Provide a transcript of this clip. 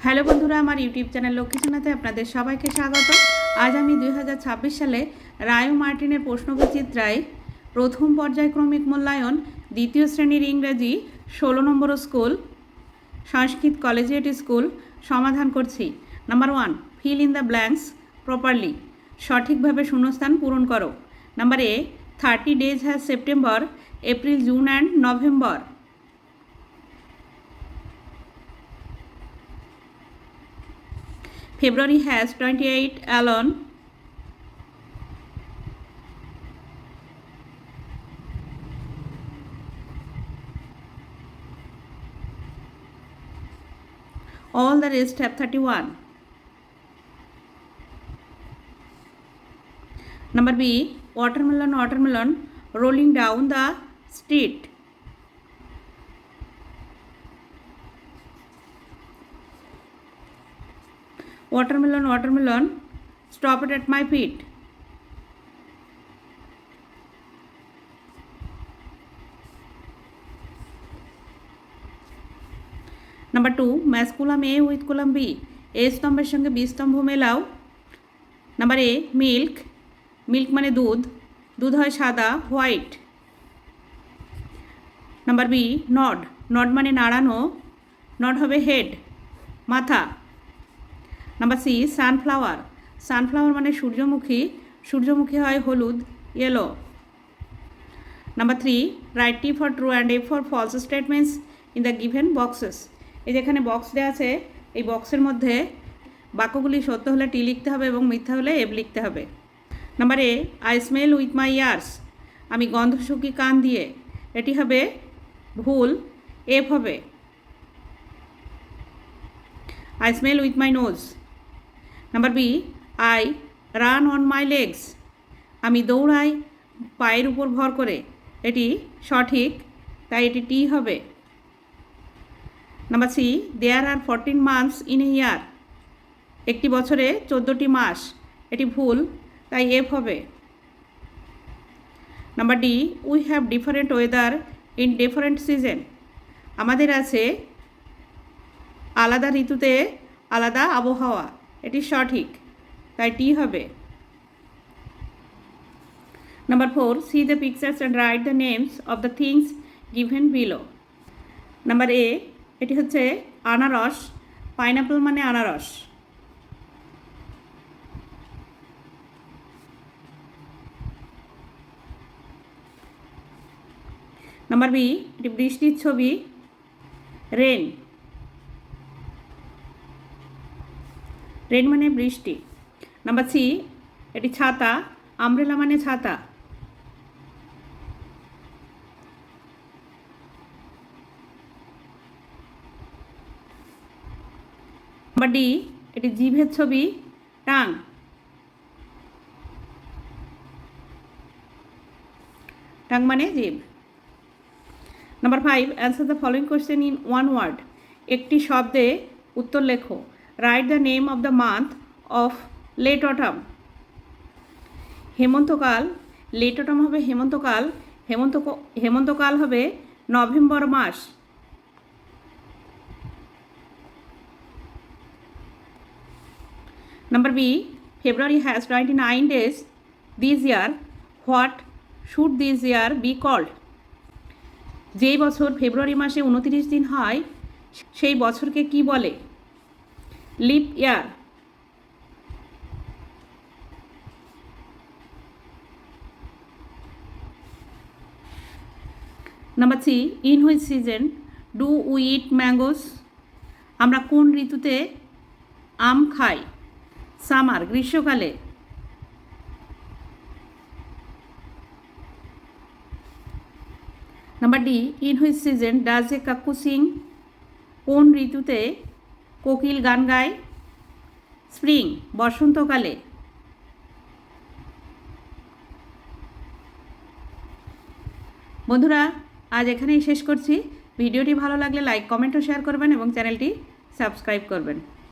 Hello বন্ধুরা, আমার YouTube channel লক্ষ্মীসোনাতে আপনাদের সবাইকে স্বাগত। আজ আমি 2026 সালে রায় ও মার্টিনের প্রশ্নবিচিত্রায় প্রথম পর্যায়ক্রমিক মূল্যায়ন দ্বিতীয় শ্রেণীর ইংরেজি 16 নম্বর স্কুল সংস্কৃত কলেজিয়েট স্কুল সমাধান করছি। Number 1, fill in the blanks properly. সঠিকভাবে শূন্যস্থান পূরণ করো। Number A, 30 days has September, April, June and November. February has 28 alone. All the rest have 31. Number B, watermelon rolling down the street. Watermelon stopped at my feet. Number 2, match column A with column B. A স্তম্ভের সঙ্গে B স্তম্ভ মেলাও। Number A, milk মানে দুধ হয় সাদা, white. Number B, nod মানে নাড়ানো, নড হবে হেড, মাথা। নাম্বার সি, সানফ্লাওয়ার মানে সূর্যমুখী হয় হলুদ, yellow. Number 3, write T for true and F for false statements in the given boxes. এই যেখানে বক্স দেওয়া আছে, এই বক্সের মধ্যে বাক্যগুলি সত্য হলে টি লিখতে হবে এবং মিথ্যা হলে এফ লিখতে হবে। Number A, I smell with my years. আমি গন্ধ শুকি কান দিয়ে। এটি হবে ভুল, এফ হবে। I smell with my nose. Number B, I run on my legs. আমি দৌড়াই পায়ের উপর ভর করে। এটি সঠিক, তাই এটি টি হবে। Number C, there are 14 months in a year. একটি বছরে 14টি মাস। এটি ভুল, তাই এফ হবে। Number D, we have different weather in different season. আমাদের আছে আলাদা ঋতুতে আলাদা আবহাওয়া। এটি সঠিক, তাই টি হবে। Number 4, C the pictures and write the names of the things given below. Number A, এটি হচ্ছে আনারস, পাইনাপল মানে আনারস। নাম্বার বি, এটি বৃষ্টির ছবি, রেন মানে বৃষ্টি। নাম্বার সি, এটি ছাতা, আমব্রেলা মানে ছাতা। নাম্বার ডি, এটি জিভের ছবি, টাং মানে জিভ। Number 5, answer the following question in one word. একটি শব্দে উত্তর লেখো। Write the name of the month of late autumn. হেমন্তকাল, লেট অটাম হবে হেমন্তকাল, হেমন্তকাল হবে নভেম্বর মাস। Number B, February has 29 days this year. What should this year be called? যেই বছর ফেব্রুয়ারি মাসে 29 দিন হয় সেই বছরকে কি বলে? Leap year. Number C, in which season do we eat mangoes. আমরা কোন ঋতুতে আম খাই? সামার, গ্রীষ্মকালে। Number D, in which season does a cuckoo sing. কোন ঋতুতে কোকিল গান গায়? স্প্রিং, বসন্তকালে। বন্ধুরা, আজ এখানেই শেষ করছি। ভিডিওটি ভালো লাগলে লাইক, কমেন্ট ও শেয়ার করবেন এবং চ্যানেলটি সাবস্ক্রাইব করবেন।